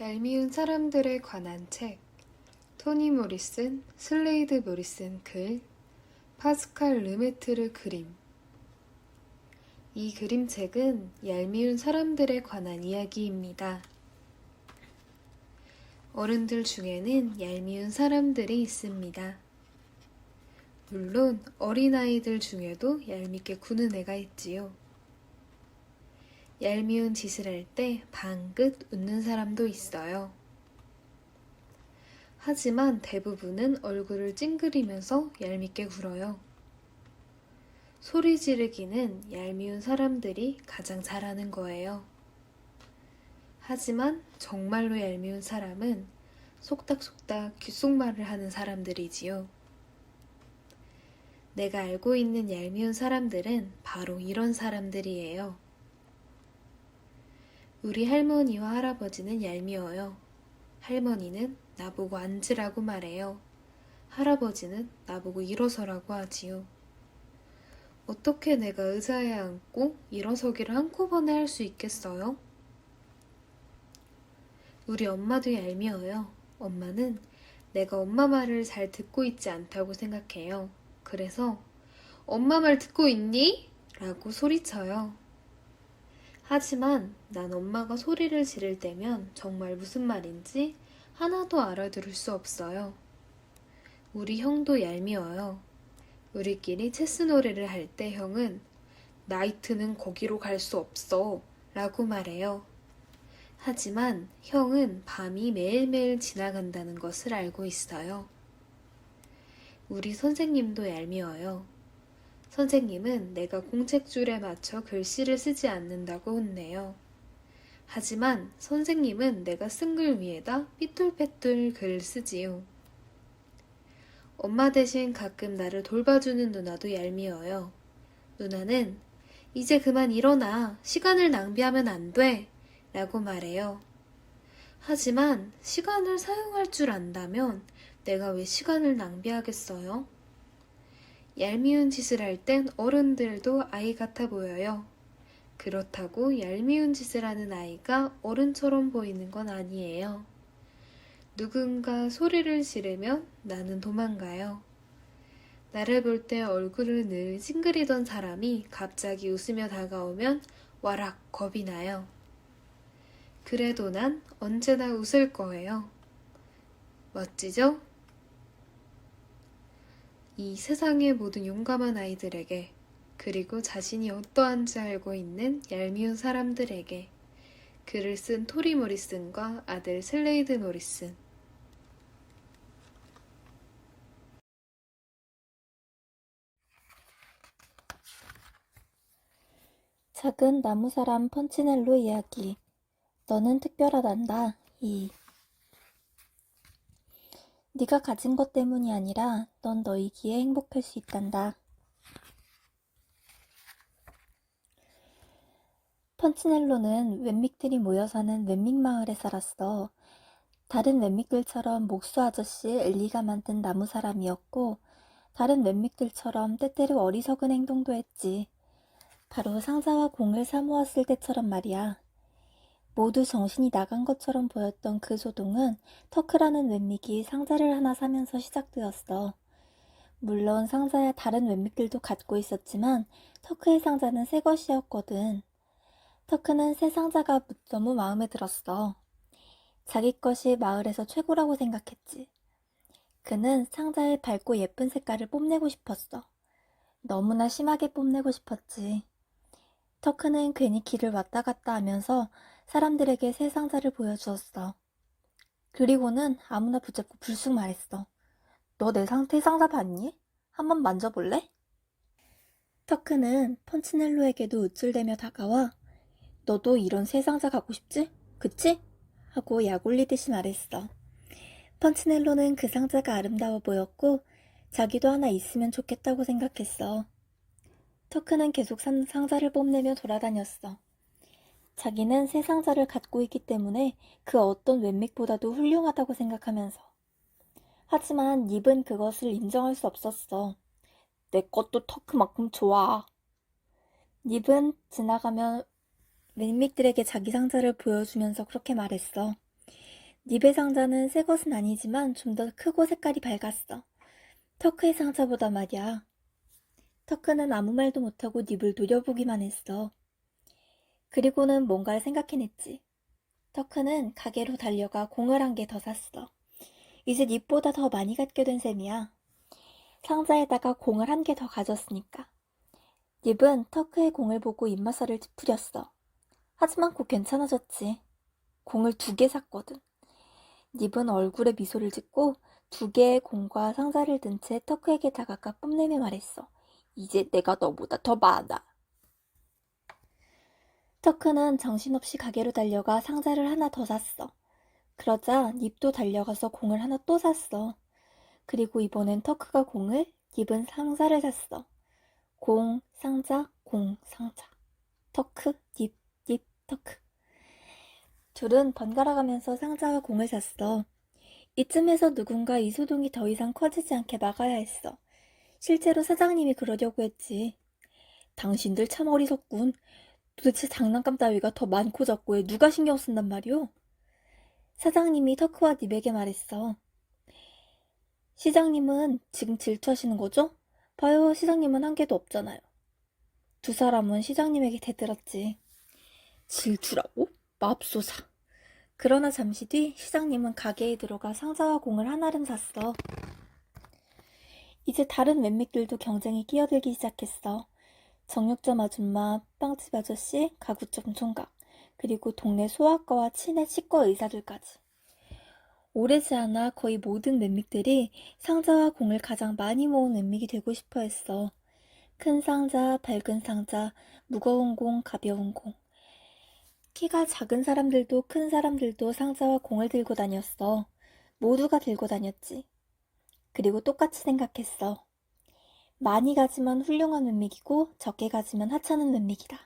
얄미운 사람들에 관한 책. 토니 모리슨, 슬레이드 모리슨 글, 파스칼 르메트르 그림. 이 그림책은 얄미운 사람들에 관한 이야기입니다. 어른들 중에는 얄미운 사람들이 있습니다. 물론 어린아이들 중에도 얄밉게 구는 애가 있지요. 얄미운 짓을 할 때 방긋 웃는 사람도 있어요. 하지만 대부분은 얼굴을 찡그리면서 얄밉게 굴어요. 소리 지르기는 얄미운 사람들이 가장 잘하는 거예요. 하지만 정말로 얄미운 사람은 속닥속닥 귓속말을 하는 사람들이지요. 내가 알고 있는 얄미운 사람들은 바로 이런 사람들이에요. 우리 할머니와 할아버지는 얄미워요. 할머니는 나보고 앉으라고 말해요. 할아버지는 나보고 일어서라고 하지요. 어떻게 내가 의자에 앉고 일어서기를 한꺼번에 할 수 있겠어요? 우리 엄마도 얄미워요. 엄마는 내가 엄마 말을 잘 듣고 있지 않다고 생각해요. 그래서 엄마 말 듣고 있니? 라고 소리쳐요. 하지만 난 엄마가 소리를 지를 때면 정말 무슨 말인지 하나도 알아들을 수 없어요. 우리 형도 얄미워요. 우리끼리 체스 놀이를 할 때 형은 나이트는 거기로 갈 수 없어 라고 말해요. 하지만 형은 밤이 매일매일 지나간다는 것을 알고 있어요. 우리 선생님도 얄미워요. 선생님은 내가 공책줄에 맞춰 글씨를 쓰지 않는다고 혼내요. 하지만 선생님은 내가 쓴 글 위에다 삐뚤빼뚤 글을 쓰지요. 엄마 대신 가끔 나를 돌봐주는 누나도 얄미워요. 누나는 이제 그만 일어나. 시간을 낭비하면 안 돼. 라고 말해요. 하지만 시간을 사용할 줄 안다면 내가 왜 시간을 낭비하겠어요? 얄미운 짓을 할 땐 어른들도 아이 같아 보여요. 그렇다고 얄미운 짓을 하는 아이가 어른처럼 보이는 건 아니에요. 누군가 소리를 지르면 나는 도망가요. 나를 볼 때 얼굴을 늘 찡그리던 사람이 갑자기 웃으며 다가오면 와락 겁이 나요. 그래도 난 언제나 웃을 거예요. 멋지죠? 이 세상의 모든 용감한 아이들에게, 그리고 자신이 어떠한지 알고 있는 얄미운 사람들에게. 글을 쓴 토리 모리슨과 아들 슬레이드 모리슨. 작은 나무사람 펀치넬로 이야기. 너는 특별하단다. 네가 가진 것 때문이 아니라 넌 너이기에 행복할 수 있단다. 펀치넬로는 웬믹들이 모여 사는 웬믹 마을에 살았어. 다른 웬믹들처럼 목수 아저씨 엘리가 만든 나무사람이었고, 다른 웬믹들처럼 때때로 어리석은 행동도 했지. 바로 상자와 공을 사모았을 때처럼 말이야. 모두 정신이 나간 것처럼 보였던 그 소동은 터크라는 웬믹이 상자를 하나 사면서 시작되었어. 물론 상자야 다른 웬믹들도 갖고 있었지만 터크의 상자는 새 것이었거든. 터크는 새 상자가 너무 마음에 들었어. 자기 것이 마을에서 최고라고 생각했지. 그는 상자의 밝고 예쁜 색깔을 뽐내고 싶었어. 너무나 심하게 뽐내고 싶었지. 터크는 괜히 길을 왔다 갔다 하면서 사람들에게 새 상자를 보여주었어. 그리고는 아무나 붙잡고 불쑥 말했어. 너 내 새 상자 봤니? 한번 만져볼래? 터크는 펀치넬로에게도 우쭐대며 다가와 너도 이런 새 상자 갖고 싶지? 그치? 하고 약 올리듯이 말했어. 펀치넬로는 그 상자가 아름다워 보였고 자기도 하나 있으면 좋겠다고 생각했어. 터크는 계속 상자를 뽐내며 돌아다녔어. 자기는 새 상자를 갖고 있기 때문에 그 어떤 웬맥보다도 훌륭하다고 생각하면서. 하지만 닙은 그것을 인정할 수 없었어. 내 것도 터크만큼 좋아. 닙은 지나가며 웬맥들에게 자기 상자를 보여주면서 그렇게 말했어. 닙의 상자는 새 것은 아니지만 좀 더 크고 색깔이 밝았어. 터크의 상자보다 말이야. 터크는 아무 말도 못하고 닙을 노려보기만 했어. 그리고는 뭔가를 생각해냈지. 터크는 가게로 달려가 공을 한 개 더 샀어. 이제 닙보다 더 많이 갖게 된 셈이야. 상자에다가 공을 한 개 더 가졌으니까. 닙은 터크의 공을 보고 입맛살을 찌푸렸어. 하지만 곧 괜찮아졌지. 공을 2개 샀거든. 닙은 얼굴에 미소를 짓고 2개의 공과 상자를 든 채 터크에게 다가가 뽐내며 말했어. 이제 내가 너보다 더 많아. 터크는 정신없이 가게로 달려가 상자를 하나 더 샀어. 그러자 닙도 달려가서 공을 하나 또 샀어. 그리고 이번엔 터크가 공을, 닙은 상자를 샀어. 공, 상자, 공, 상자. 터크, 닙, 터크. 둘은 번갈아가면서 상자와 공을 샀어. 이쯤에서 누군가 이소동이 더 이상 커지지 않게 막아야 했어. 실제로 사장님이 그러려고 했지. 당신들 참 어리석군. 도대체 장난감 따위가 더 많고 적고에 누가 신경 쓴단 말이오? 사장님이 터크와 닙에게 말했어. 시장님은 지금 질투하시는 거죠? 봐요, 시장님은 한 개도 없잖아요. 두 사람은 시장님에게 대들었지. 질투라고? 맙소사. 그러나 잠시 뒤 시장님은 가게에 들어가 상자와 공을 하나름 샀어. 이제 다른 왼맥들도 경쟁에 끼어들기 시작했어. 정육점 아줌마, 빵집 아저씨, 가구점 총각, 그리고 동네 소아과와 치매 치과 의사들까지. 오래지 않아 거의 모든 왼맥들이 상자와 공을 가장 많이 모은 왼맥이 되고 싶어 했어. 큰 상자, 밝은 상자, 무거운 공, 가벼운 공. 키가 작은 사람들도 큰 사람들도 상자와 공을 들고 다녔어. 모두가 들고 다녔지. 그리고 똑같이 생각했어. 많이 가지면 훌륭한 왼맥이고 적게 가지면 하찮은 왼맥이다.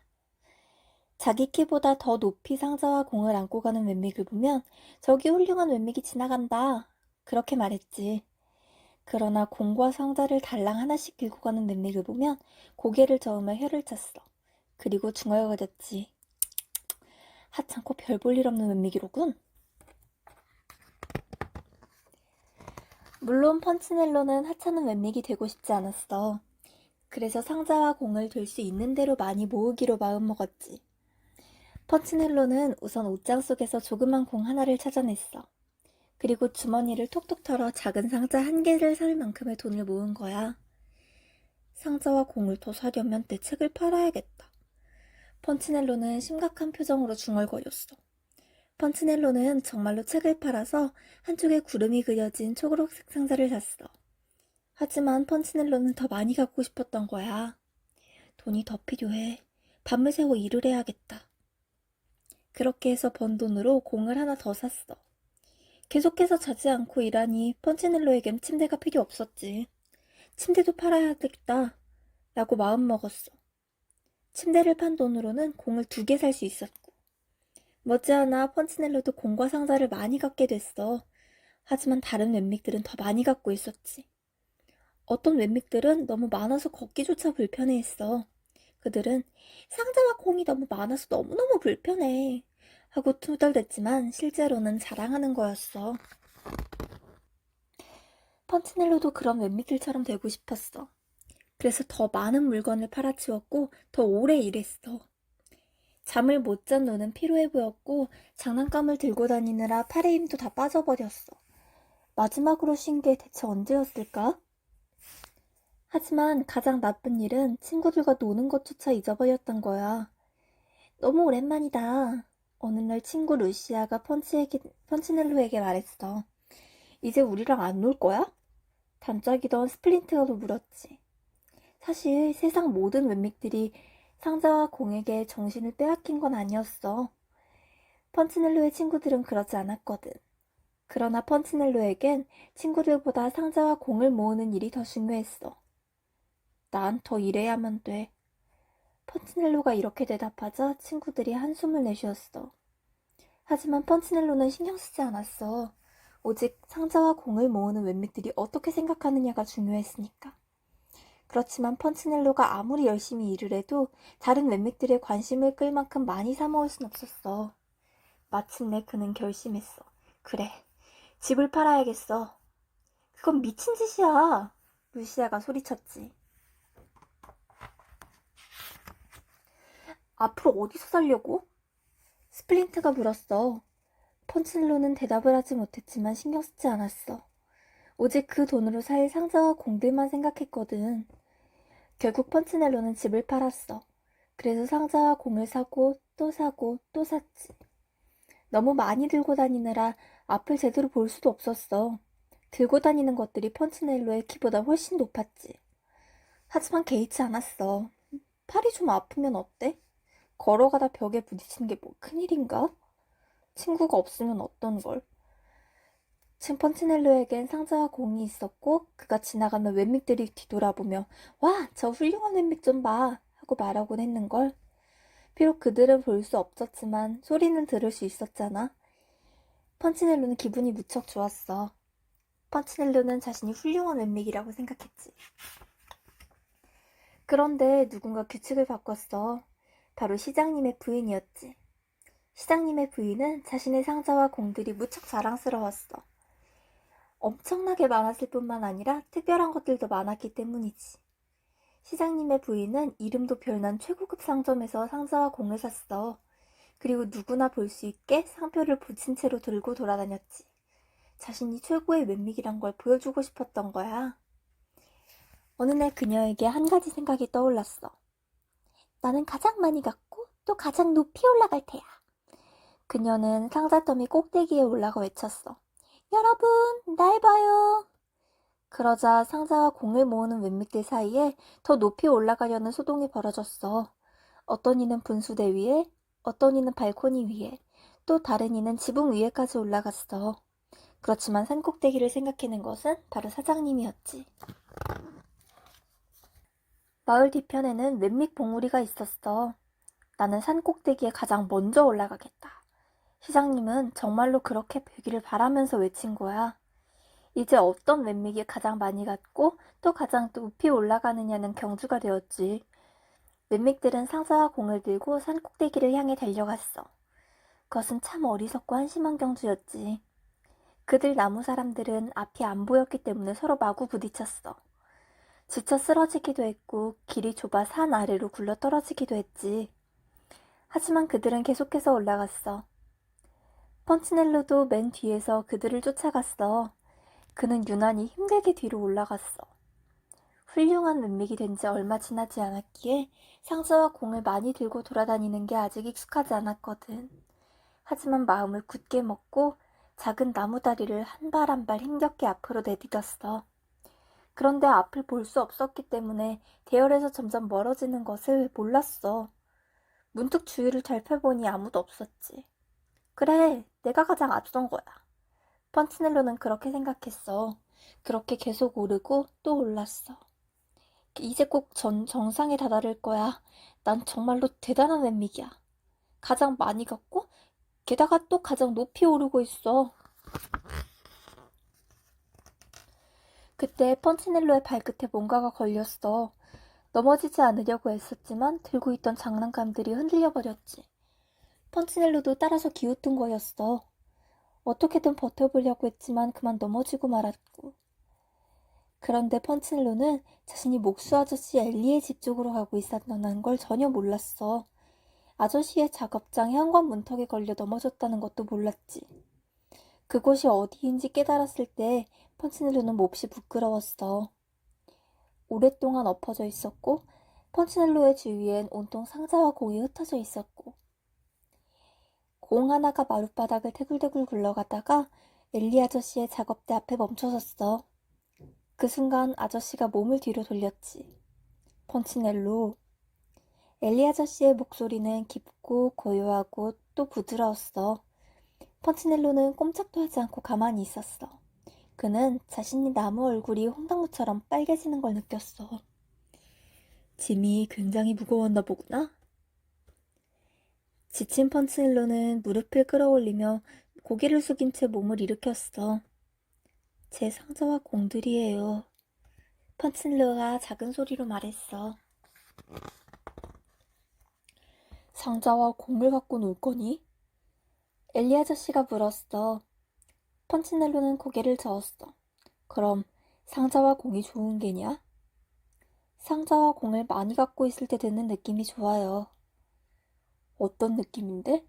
자기 키보다 더 높이 상자와 공을 안고 가는 왼맥을 보면 저기 훌륭한 왼맥이 지나간다. 그렇게 말했지. 그러나 공과 상자를 달랑 하나씩 들고 가는 왼맥을 보면 고개를 저으며 혀를 찼어. 그리고 중얼거렸지. 하찮고 별 볼 일 없는 왼맥이로군. 물론 펀치넬로는 하찮은 왼맥이 되고 싶지 않았어. 그래서 상자와 공을 들 수 있는 대로 많이 모으기로 마음먹었지. 펀치넬로는 우선 옷장 속에서 조그만 공 하나를 찾아냈어. 그리고 주머니를 톡톡 털어 작은 상자 1개를 살 만큼의 돈을 모은 거야. 상자와 공을 더 사려면 내 책을 팔아야겠다. 펀치넬로는 심각한 표정으로 중얼거렸어. 펀치넬로는 정말로 책을 팔아서 한쪽에 구름이 그려진 초록색 상자를 샀어. 하지만 펀치넬로는 더 많이 갖고 싶었던 거야. 돈이 더 필요해. 밤을 새워 일을 해야겠다. 그렇게 해서 번 돈으로 공을 하나 더 샀어. 계속해서 자지 않고 일하니 펀치넬로에겐 침대가 필요 없었지. 침대도 팔아야겠다 라고 마음먹었어. 침대를 판 돈으로는 공을 2개 살 수 있었고. 머지않아 펀치넬로도 공과 상자를 많이 갖게 됐어. 하지만 다른 왼믹들은 더 많이 갖고 있었지. 어떤 왼믹들은 너무 많아서 걷기조차 불편해했어. 그들은 상자와 공이 너무 많아서 너무너무 불편해 하고 투덜댔지만 실제로는 자랑하는 거였어. 펀치넬로도 그런 왼믹들처럼 되고 싶었어. 그래서 더 많은 물건을 팔아치웠고 더 오래 일했어. 잠을 못 잔 눈은 피로해 보였고 장난감을 들고 다니느라 팔의 힘도 다 빠져버렸어. 마지막으로 쉰 게 대체 언제였을까? 하지만 가장 나쁜 일은 친구들과 노는 것조차 잊어버렸던 거야. 너무 오랜만이다. 어느 날 친구 루시아가 펀치넬로에게 말했어. 이제 우리랑 안 놀 거야? 단짝이던 스플린트가 물었지. 사실 세상 모든 왼믹들이 상자와 공에게 정신을 빼앗긴 건 아니었어. 펀치넬로의 친구들은 그러지 않았거든. 그러나 펀치넬로에겐 친구들보다 상자와 공을 모으는 일이 더 중요했어. 난 더 일해야만 돼. 펀치넬로가 이렇게 대답하자 친구들이 한숨을 내쉬었어. 하지만 펀치넬로는 신경 쓰지 않았어. 오직 상자와 공을 모으는 왼믹들이 어떻게 생각하느냐가 중요했으니까. 그렇지만 펀치넬로가 아무리 열심히 일을 해도 다른 왼믹들의 관심을 끌 만큼 많이 사모을 순 없었어. 마침내 그는 결심했어. 그래, 집을 팔아야겠어. 그건 미친 짓이야. 루시아가 소리쳤지. 앞으로 어디서 살려고? 스플린트가 물었어. 펀치넬로는 대답을 하지 못했지만 신경 쓰지 않았어. 오직 그 돈으로 살 상자와 공들만 생각했거든. 결국 펀치넬로는 집을 팔았어. 그래서 상자와 공을 사고 또 사고 또 샀지. 너무 많이 들고 다니느라 앞을 제대로 볼 수도 없었어. 들고 다니는 것들이 펀치넬로의 키보다 훨씬 높았지. 하지만 개의치 않았어. 팔이 좀 아프면 어때? 걸어가다 벽에 부딪히는 게 뭐 큰일인가? 친구가 없으면 어떤걸? 펀치넬로에겐 상자와 공이 있었고 그가 지나가면 웬믹들이 뒤돌아보며 와, 저 훌륭한 웬믹 좀 봐! 하고 말하곤 했는걸. 비록 그들은 볼 수 없었지만 소리는 들을 수 있었잖아. 펀치넬로는 기분이 무척 좋았어. 펀치넬로는 자신이 훌륭한 웬믹이라고 생각했지. 그런데 누군가 규칙을 바꿨어. 바로 시장님의 부인이었지. 시장님의 부인은 자신의 상자와 공들이 무척 자랑스러웠어. 엄청나게 많았을 뿐만 아니라 특별한 것들도 많았기 때문이지. 시장님의 부인은 이름도 별난 최고급 상점에서 상자와 공을 샀어. 그리고 누구나 볼 수 있게 상표를 붙인 채로 들고 돌아다녔지. 자신이 최고의 웬믹이란 걸 보여주고 싶었던 거야. 어느 날 그녀에게 한 가지 생각이 떠올랐어. 나는 가장 많이 갔고 또 가장 높이 올라갈 테야. 그녀는 상자 더미 꼭대기에 올라가 외쳤어. 여러분, 날 봐요. 그러자 상자와 공을 모으는 웬믹들 사이에 더 높이 올라가려는 소동이 벌어졌어. 어떤 이는 분수대 위에, 어떤 이는 발코니 위에, 또 다른 이는 지붕 위에까지 올라갔어. 그렇지만 산 꼭대기를 생각해낸 것은 바로 사장님이었지. 마을 뒤편에는 웬믹 봉우리가 있었어. 나는 산 꼭대기에 가장 먼저 올라가겠다. 시장님은 정말로 그렇게 되기를 바라면서 외친 거야. 이제 어떤 웬믹이 가장 많이 갔고 또 가장 높이 올라가느냐는 경주가 되었지. 웬믹들은 상자와 공을 들고 산 꼭대기를 향해 달려갔어. 그것은 참 어리석고 한심한 경주였지. 그들 나무 사람들은 앞이 안 보였기 때문에 서로 마구 부딪혔어. 지쳐 쓰러지기도 했고 길이 좁아 산 아래로 굴러 떨어지기도 했지. 하지만 그들은 계속해서 올라갔어. 펀치넬로도 맨 뒤에서 그들을 쫓아갔어. 그는 유난히 힘들게 뒤로 올라갔어. 훌륭한 웬믹이 된 지 얼마 지나지 않았기에 상자와 공을 많이 들고 돌아다니는 게 아직 익숙하지 않았거든. 하지만 마음을 굳게 먹고 작은 나무 다리를 한 발 한 발 힘겹게 앞으로 내디뎠어. 그런데 앞을 볼 수 없었기 때문에 대열에서 점점 멀어지는 것을 몰랐어. 문득 주위를 살펴보니 아무도 없었지. 그래, 내가 가장 앞선 거야. 펀치넬로는 그렇게 생각했어. 그렇게 계속 오르고 또 올랐어. 이제 꼭 정상에 다다를 거야. 난 정말로 대단한 웬믹이야. 가장 많이 갔고 게다가 또 가장 높이 오르고 있어. 그때 펀치넬로의 발끝에 뭔가가 걸렸어. 넘어지지 않으려고 애썼지만 들고 있던 장난감들이 흔들려 버렸지. 펀치넬로도 따라서 기웃은 거였어. 어떻게든 버텨보려고 했지만 그만 넘어지고 말았고. 그런데 펀치넬로는 자신이 목수 아저씨 엘리의 집 쪽으로 가고 있었다는 걸 전혀 몰랐어. 아저씨의 작업장 현관 문턱에 걸려 넘어졌다는 것도 몰랐지. 그곳이 어디인지 깨달았을 때 펀치넬로는 몹시 부끄러웠어. 오랫동안 엎어져 있었고 펀치넬로의 주위엔 온통 상자와 공이 흩어져 있었고 공 하나가 마룻바닥을 태굴태굴 굴러가다가 엘리 아저씨의 작업대 앞에 멈춰섰어. 그 순간 아저씨가 몸을 뒤로 돌렸지. 펀치넬로. 엘리 아저씨의 목소리는 깊고 고요하고 또 부드러웠어. 펀치넬로는 꼼짝도 하지 않고 가만히 있었어. 그는 자신이 나무 얼굴이 홍당무처럼 빨개지는 걸 느꼈어. 짐이 굉장히 무거웠나 보구나. 지친 펀치넬로는 무릎을 끌어올리며 고개를 숙인 채 몸을 일으켰어. 제 상자와 공들이에요. 펀치넬로가 작은 소리로 말했어. 상자와 공을 갖고 놀 거니? 엘리 아저씨가 물었어. 펀치넬로는 고개를 저었어. 그럼 상자와 공이 좋은 게냐? 상자와 공을 많이 갖고 있을 때 드는 느낌이 좋아요. 어떤 느낌인데?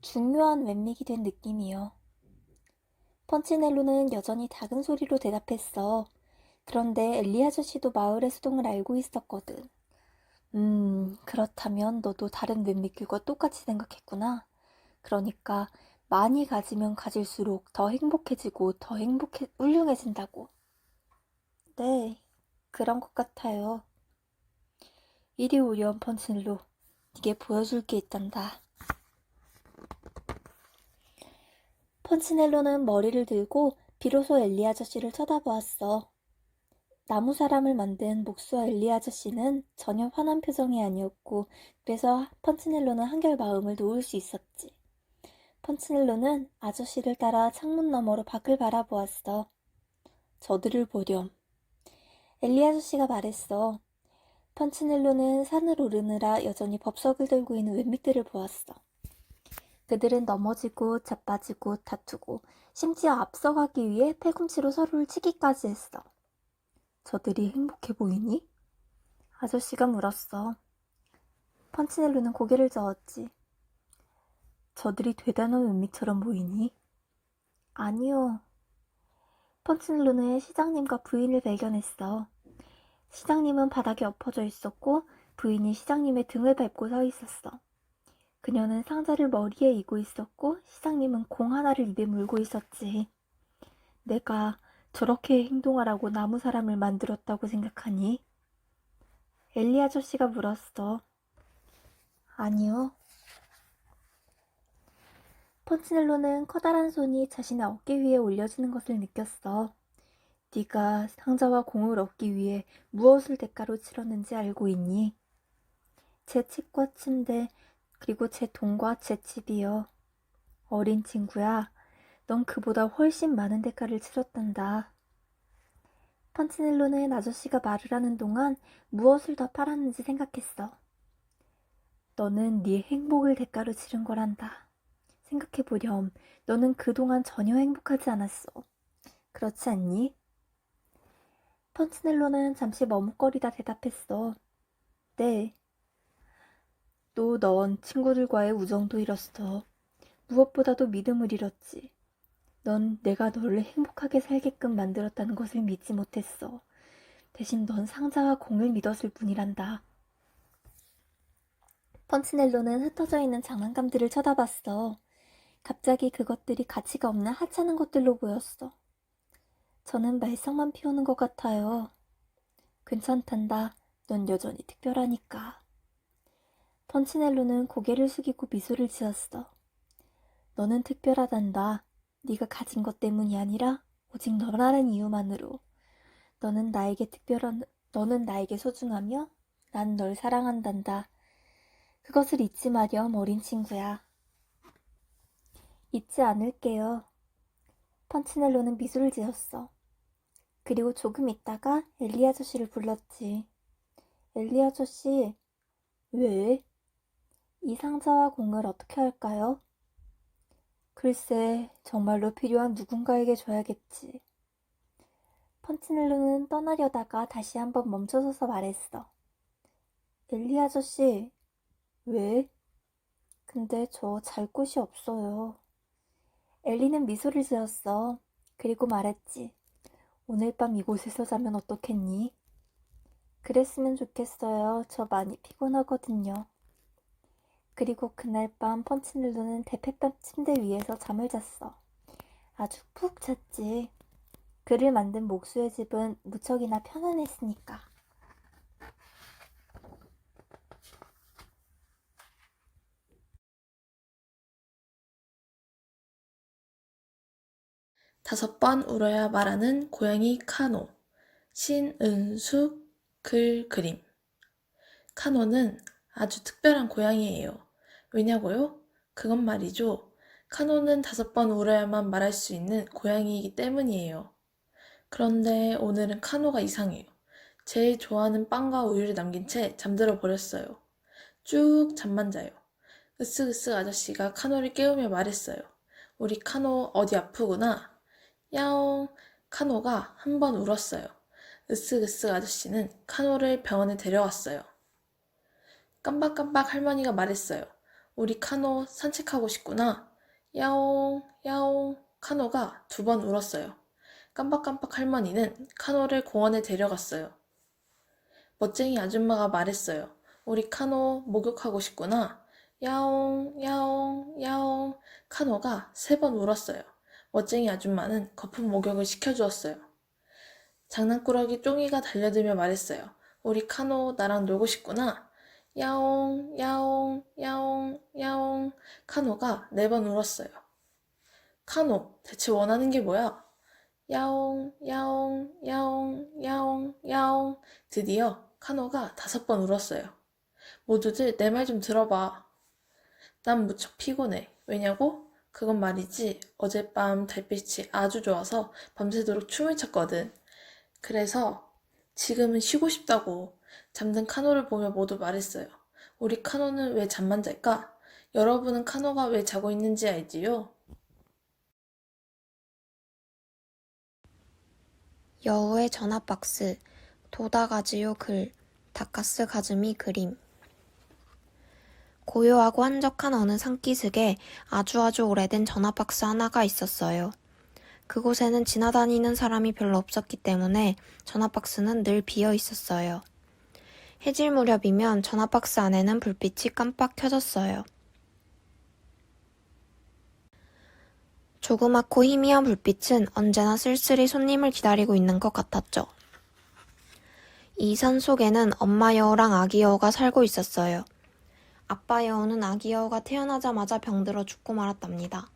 중요한 웬믹이 된 느낌이요. 펀치넬로는 여전히 작은 소리로 대답했어. 그런데 엘리 아저씨도 마을의 수동을 알고 있었거든. 그렇다면 너도 다른 웬믹들과 똑같이 생각했구나. 그러니까 많이 가지면 가질수록 더 행복해지고 훌륭해진다고. 네, 그런 것 같아요. 이리 오렴, 펀치넬로. 네게 보여줄 게 있단다. 펀치넬로는 머리를 들고 비로소 엘리 아저씨를 쳐다보았어. 나무 사람을 만든 목수와 엘리 아저씨는 전혀 화난 표정이 아니었고, 그래서 펀치넬로는 한결 마음을 놓을 수 있었지. 펀치넬로는 아저씨를 따라 창문 너머로 밖을 바라보았어. 저들을 보렴. 엘리 아저씨가 말했어. 펀치넬로는 산을 오르느라 여전히 법석을 들고 있는 웬믹들을 보았어. 그들은 넘어지고 자빠지고 다투고 심지어 앞서가기 위해 팔꿈치로 서로를 치기까지 했어. 저들이 행복해 보이니? 아저씨가 물었어. 펀치넬로는 고개를 저었지. 저들이 대단한 웬믹처럼 보이니? 아니요. 펀치넬로는 시장님과 부인을 발견했어. 시장님은 바닥에 엎어져 있었고 부인이 시장님의 등을 밟고 서 있었어. 그녀는 상자를 머리에 이고 있었고 시장님은 공 하나를 입에 물고 있었지. 내가 저렇게 행동하라고 나무 사람을 만들었다고 생각하니? 엘리 아저씨가 물었어. 아니요. 펀치넬로는 커다란 손이 자신의 어깨 위에 올려지는 것을 느꼈어. 네가 상자와 공을 얻기 위해 무엇을 대가로 치렀는지 알고 있니? 제 책과 침대, 그리고 제 돈과 제 집이요. 어린 친구야, 넌 그보다 훨씬 많은 대가를 치렀단다. 펀치넬로는 아저씨가 말을 하는 동안 무엇을 더 팔았는지 생각했어. 너는 네 행복을 대가로 치른 거란다. 생각해보렴. 너는 그동안 전혀 행복하지 않았어. 그렇지 않니? 펀치넬로는 잠시 머뭇거리다 대답했어. 네. 또 넌 친구들과의 우정도 잃었어. 무엇보다도 믿음을 잃었지. 넌 내가 너를 행복하게 살게끔 만들었다는 것을 믿지 못했어. 대신 넌 상자와 공을 믿었을 뿐이란다. 펀치넬로는 흩어져 있는 장난감들을 쳐다봤어. 갑자기 그것들이 가치가 없는 하찮은 것들로 보였어. 저는 말썽만 피우는 것 같아요. 괜찮단다. 넌 여전히 특별하니까. 펀치넬로는 고개를 숙이고 미소를 지었어. 너는 특별하단다. 네가 가진 것 때문이 아니라 오직 너라는 이유만으로. 너는 나에게 소중하며 난 널 사랑한단다. 그것을 잊지 마렴, 어린 친구야. 잊지 않을게요. 펀치넬로는 미소를 지었어. 그리고 조금 있다가 엘리 아저씨를 불렀지. 엘리 아저씨, 왜? 이 상자와 공을 어떻게 할까요? 글쎄, 정말로 필요한 누군가에게 줘야겠지. 펀치넬로는 떠나려다가 다시 한번 멈춰서서 말했어. 엘리 아저씨, 왜? 근데 저 잘 곳이 없어요. 엘리는 미소를 지었어. 그리고 말했지. 오늘 밤 이곳에서 자면 어떻겠니? 그랬으면 좋겠어요. 저 많이 피곤하거든요. 그리고 그날 밤 펀치넬로는 대패밥 침대 위에서 잠을 잤어. 아주 푹 잤지. 그를 만든 목수의 집은 무척이나 편안했으니까. 다섯 번 울어야 말하는 고양이 카노. 신은숙 글 그림. 카노는 아주 특별한 고양이예요. 왜냐고요? 그건 말이죠. 카노는 다섯 번 울어야만 말할 수 있는 고양이이기 때문이에요. 그런데 오늘은 카노가 이상해요. 제일 좋아하는 빵과 우유를 남긴 채 잠들어 버렸어요. 쭉 잠만 자요. 으쓱으쓱 아저씨가 카노를 깨우며 말했어요. 우리 카노 어디 아프구나. 야옹. 카노가 한 번 울었어요. 으쓱으쓱 아저씨는 카노를 병원에 데려왔어요. 깜박깜박 할머니가 말했어요. 우리 카노 산책하고 싶구나. 야옹, 야옹. 카노가 2번 울었어요. 깜박깜박 할머니는 카노를 공원에 데려갔어요. 멋쟁이 아줌마가 말했어요. 우리 카노 목욕하고 싶구나. 야옹, 야옹, 야옹. 카노가 3번 울었어요. 멋쟁이 아줌마는 거품 목욕을 시켜주었어요. 장난꾸러기 쫑이가 달려들며 말했어요. 우리 카노 나랑 놀고 싶구나. 야옹, 야옹, 야옹, 야옹. 카노가 4번 울었어요. 카노, 대체 원하는 게 뭐야? 야옹, 야옹, 야옹, 야옹, 야옹. 드디어 카노가 5번 울었어요. 모두들 내 말 좀 들어봐. 난 무척 피곤해. 왜냐고? 그건 말이지. 어젯밤 달빛이 아주 좋아서 밤새도록 춤을 췄거든. 그래서 지금은 쉬고 싶다고. 잠든 카노를 보며 모두 말했어요. 우리 카노는 왜 잠만 잘까? 여러분은 카노가 왜 자고 있는지 알지요? 여우의 전화박스, 도다가지요 글, 다카스 가즈미 그림. 고요하고 한적한 어느 산기슭에 아주 오래된 전화박스 하나가 있었어요. 그곳에는 지나다니는 사람이 별로 없었기 때문에 전화박스는 늘 비어 있었어요. 해질 무렵이면 전화박스 안에는 불빛이 깜빡 켜졌어요. 조그맣고 희미한 불빛은 언제나 쓸쓸히 손님을 기다리고 있는 것 같았죠. 이 산 속에는 엄마 여우랑 아기 여우가 살고 있었어요. 아빠 여우는 아기 여우가 태어나자마자 병들어 죽고 말았답니다.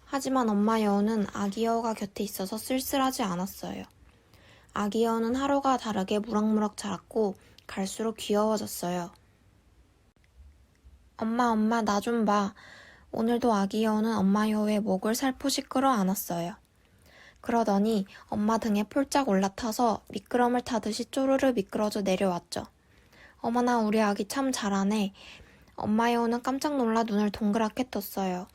하지만 엄마 여우는 아기 여우가 곁에 있어서 쓸쓸하지 않았어요. 아기 여우는 하루가 다르게 무럭무럭 자랐고 갈수록 귀여워졌어요. 엄마, 나 좀 봐. 오늘도 아기 여우는 엄마 여우의 목을 살포시 끌어안았어요. 그러더니 엄마 등에 폴짝 올라타서 미끄럼을 타듯이 쪼르르 미끄러져 내려왔죠. 어머나 우리 아기 참 잘하네. 엄마 여우는 깜짝 놀라 눈을 동그랗게 떴어요.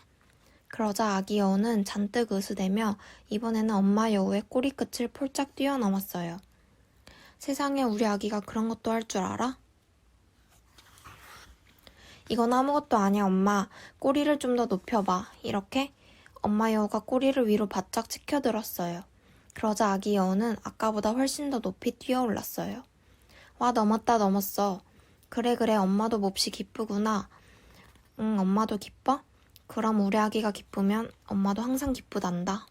그러자 아기 여우는 잔뜩 으스대며 이번에는 엄마 여우의 꼬리 끝을 폴짝 뛰어넘었어요. 세상에 우리 아기가 그런 것도 할 줄 알아? 이건 아무것도 아니야 엄마. 꼬리를 좀 더 높여봐. 이렇게? 엄마 여우가 꼬리를 위로 바짝 치켜들었어요. 그러자 아기 여우는 아까보다 훨씬 더 높이 뛰어올랐어요. 와 넘었어. 그래 엄마도 몹시 기쁘구나. 응 엄마도 기뻐? 그럼 우리 아기가 기쁘면 엄마도 항상 기쁘단다.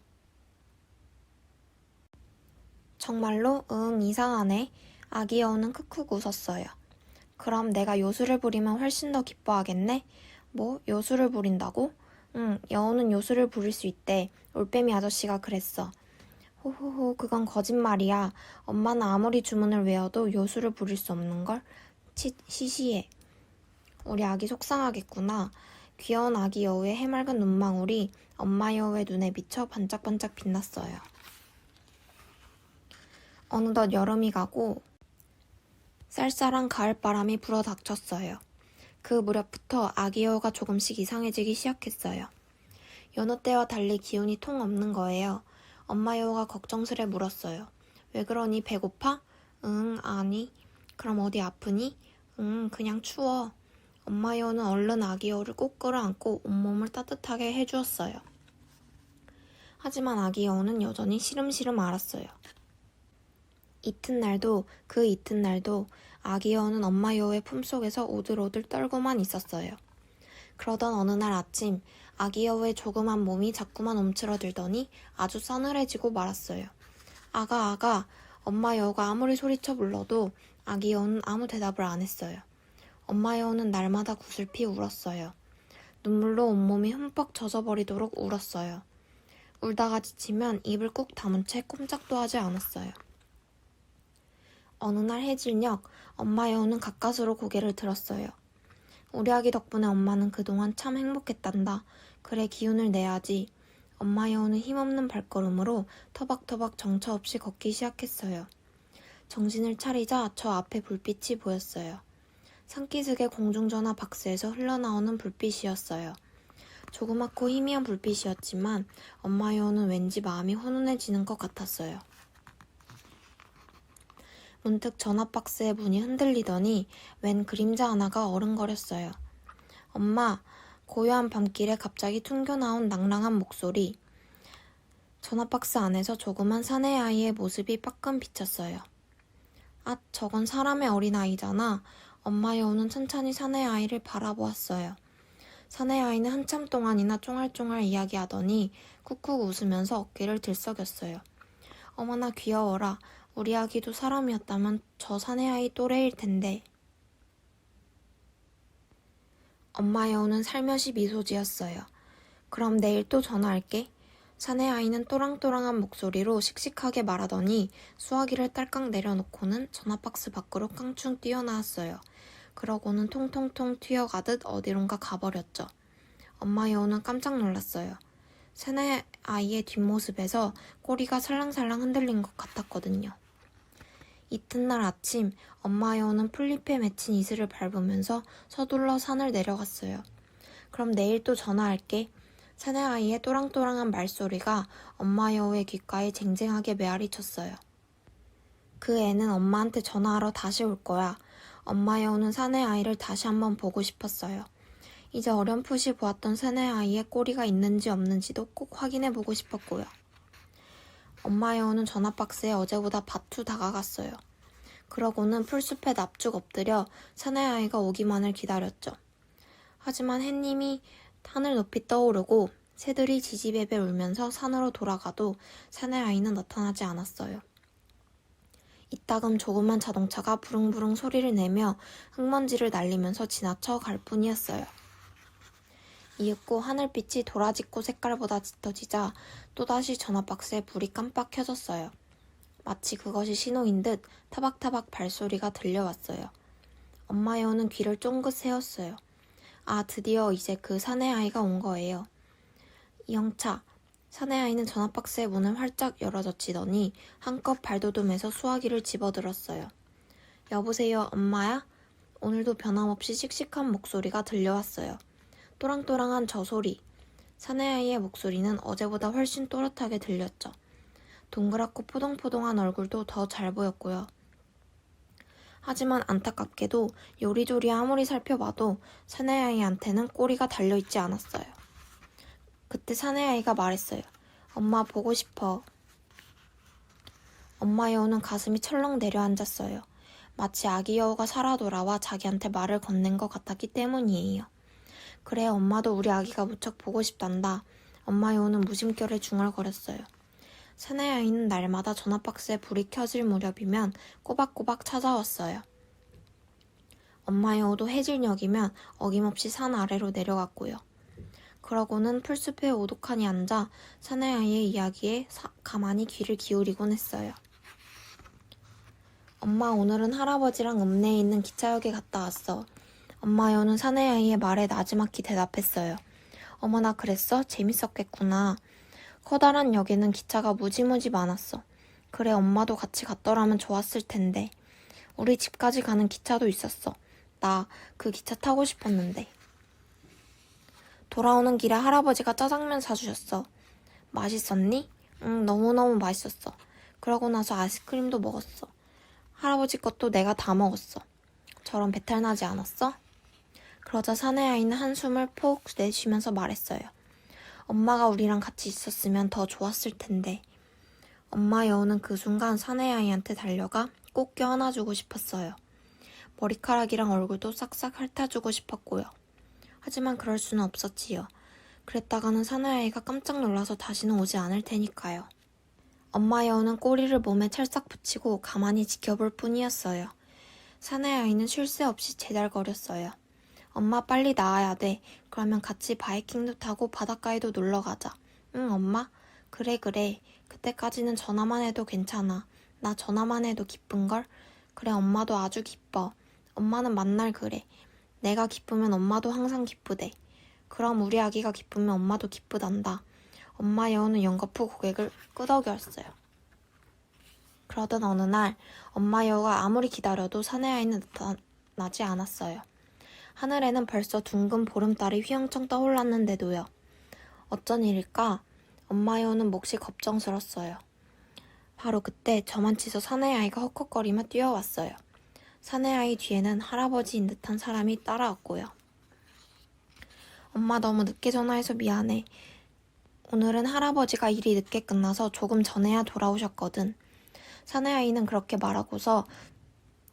정말로? 응 이상하네. 아기 여우는 크크 웃었어요. 그럼 내가 요술을 부리면 훨씬 더 기뻐하겠네? 뭐? 요술을 부린다고? 응, 여우는 요술을 부릴 수 있대. 올빼미 아저씨가 그랬어. 호호호, 그건 거짓말이야. 엄마는 아무리 주문을 외워도 요술을 부릴 수 없는걸? 시시해. 우리 아기 속상하겠구나. 귀여운 아기 여우의 해맑은 눈망울이 엄마 여우의 눈에 비쳐 반짝반짝 빛났어요. 어느덧 여름이 가고 쌀쌀한 가을바람이 불어 닥쳤어요. 그 무렵부터 아기 여우가 조금씩 이상해지기 시작했어요. 여느 때와 달리 기운이 통 없는 거예요. 엄마 여우가 걱정스레 물었어요. 왜 그러니 배고파? 응, 아니. 그럼 어디 아프니? 응, 그냥 추워. 엄마 여우는 얼른 아기 여우를 꼭 끌어안고 온몸을 따뜻하게 해주었어요. 하지만 아기 여우는 여전히 시름시름 앓았어요. 그 이튿날도 아기 여우는 엄마 여우의 품속에서 오들오들 떨고만 있었어요. 그러던 어느 날 아침 아기 여우의 조그만 몸이 자꾸만 움츠러들더니 아주 싸늘해지고 말았어요. 아가, 엄마 여우가 아무리 소리쳐 불러도 아기 여우는 아무 대답을 안 했어요. 엄마 여우는 날마다 구슬피 울었어요. 눈물로 온몸이 흠뻑 젖어버리도록 울었어요. 울다가 지치면 입을 꾹 다문 채 꼼짝도 하지 않았어요. 어느 날 해질녘 엄마 여우는 가까스로 고개를 들었어요. 우리 아기 덕분에 엄마는 그동안 참 행복했단다. 그래 기운을 내야지. 엄마 여우는 힘없는 발걸음으로 터박터박 정처 없이 걷기 시작했어요. 정신을 차리자 저 앞에 불빛이 보였어요. 산기슭의 공중전화 박스에서 흘러나오는 불빛이었어요. 조그맣고 희미한 불빛이었지만 엄마 여우는 왠지 마음이 훈훈해지는 것 같았어요. 문득 전화박스의 문이 흔들리더니 웬 그림자 하나가 어른거렸어요. 엄마, 고요한 밤길에 갑자기 튕겨나온 낭랑한 목소리. 전화박스 안에서 조그만 사내아이의 모습이 빠끔 비쳤어요. 아, 저건 사람의 어린아이잖아. 엄마 여우는 천천히 사내아이를 바라보았어요. 사내아이는 한참 동안이나 쫑알쫑알 이야기하더니 쿡쿡 웃으면서 어깨를 들썩였어요. 어머나 귀여워라. 우리 아기도 사람이었다면 저 사내아이 또래일 텐데. 엄마 여우는 살며시 미소 지었어요. 그럼 내일 또 전화할게. 사내아이는 또랑또랑한 목소리로 씩씩하게 말하더니 수화기를 딸깍 내려놓고는 전화박스 밖으로 깡충 뛰어나왔어요. 그러고는 통통통 튀어가듯 어디론가 가버렸죠. 엄마 여우는 깜짝 놀랐어요. 사내아이의 뒷모습에서 꼬리가 살랑살랑 흔들린 것 같았거든요. 이튿날 아침 엄마 여우는 풀잎에 맺힌 이슬을 밟으면서 서둘러 산을 내려갔어요. 그럼 내일 또 전화할게. 사내아이의 또랑또랑한 말소리가 엄마 여우의 귓가에 쟁쟁하게 메아리 쳤어요. 그 애는 엄마한테 전화하러 다시 올 거야. 엄마 여우는 사내아이를 다시 한번 보고 싶었어요. 이제 어렴풋이 보았던 사내아이의 꼬리가 있는지 없는지도 꼭 확인해보고 싶었고요. 엄마 여우는 전화박스에 어제보다 바투 다가갔어요. 그러고는 풀숲에 납죽 엎드려 사내아이가 오기만을 기다렸죠. 하지만 햇님이 하늘 높이 떠오르고 새들이 지지배배 울면서 산으로 돌아가도 사내아이는 나타나지 않았어요. 이따금 조그만 자동차가 부릉부릉 소리를 내며 흙먼지를 날리면서 지나쳐 갈 뿐이었어요. 이윽고 하늘빛이 도라지꽃 색깔보다 짙어지자 또다시 전화박스에 불이 깜빡 켜졌어요. 마치 그것이 신호인 듯 타박타박 발소리가 들려왔어요. 엄마 여우는 귀를 쫑긋 세웠어요. 아, 드디어 이제 그 사내아이가 온 거예요. 이영차, 사내아이는 전화박스의 문을 활짝 열어젖히더니 한껏 발돋움해서 수화기를 집어들었어요. 여보세요, 엄마야? 오늘도 변함없이 씩씩한 목소리가 들려왔어요. 또랑또랑한 저 소리. 사내아이의 목소리는 어제보다 훨씬 또렷하게 들렸죠. 동그랗고 포동포동한 얼굴도 더 잘 보였고요. 하지만 안타깝게도 요리조리 아무리 살펴봐도 사내아이한테는 꼬리가 달려있지 않았어요. 그때 사내아이가 말했어요. 엄마 보고 싶어. 엄마 여우는 가슴이 철렁 내려앉았어요. 마치 아기 여우가 살아 돌아와 자기한테 말을 건넨 것 같았기 때문이에요. 그래, 엄마도 우리 아기가 무척 보고 싶단다. 엄마 여우는 무심결에 중얼거렸어요. 사내아이는 날마다 전화박스에 불이 켜질 무렵이면 꼬박꼬박 찾아왔어요. 엄마 여우도 해질녘이면 어김없이 산 아래로 내려갔고요. 그러고는 풀숲에 오독하니 앉아 사내아이의 이야기에 가만히 귀를 기울이곤 했어요. 엄마, 오늘은 할아버지랑 읍내에 있는 기차역에 갔다 왔어. 엄마 여우는 사내아이의 말에 나지막히 대답했어요. 어머나, 그랬어? 재밌었겠구나. 커다란 역에는 기차가 무지무지 많았어. 그래, 엄마도 같이 갔더라면 좋았을 텐데. 우리 집까지 가는 기차도 있었어. 나 그 기차 타고 싶었는데. 돌아오는 길에 할아버지가 짜장면 사주셨어. 맛있었니? 응, 너무너무 맛있었어. 그러고 나서 아이스크림도 먹었어. 할아버지 것도 내가 다 먹었어. 저런 배탈 나지 않았어? 그러자 사내아이는 한숨을 푹 내쉬면서 말했어요. 엄마가 우리랑 같이 있었으면 더 좋았을 텐데. 엄마 여우는 그 순간 사내아이한테 달려가 꼭 껴안아주고 싶었어요. 머리카락이랑 얼굴도 싹싹 핥아주고 싶었고요. 하지만 그럴 수는 없었지요. 그랬다가는 사내아이가 깜짝 놀라서 다시는 오지 않을 테니까요. 엄마 여우는 꼬리를 몸에 찰싹 붙이고 가만히 지켜볼 뿐이었어요. 사내아이는 쉴 새 없이 제잘거렸어요. 엄마, 빨리 나와야 돼. 그러면 같이 바이킹도 타고 바닷가에도 놀러 가자. 응, 엄마? 그래. 그때까지는 전화만 해도 괜찮아. 나 전화만 해도 기쁜걸? 그래, 엄마도 아주 기뻐. 엄마는 만날 그래. 내가 기쁘면 엄마도 항상 기쁘대. 그럼 우리 아기가 기쁘면 엄마도 기쁘단다. 엄마 여우는 연거푸 고개를 끄덕였어요. 그러던 어느 날 엄마 여우가 아무리 기다려도 사내아이는 나타나지 않았어요. 하늘에는 벌써 둥근 보름달이 휘영청 떠올랐는데도요. 어쩐 일일까? 엄마 여우는 몹시 걱정스럽어요. 바로 그때 저만치서 사내아이가 헉헉거리며 뛰어왔어요. 사내아이 뒤에는 할아버지인 듯한 사람이 따라왔고요. 엄마 너무 늦게 전화해서 미안해. 오늘은 할아버지가 일이 늦게 끝나서 조금 전에야 돌아오셨거든. 사내아이는 그렇게 말하고서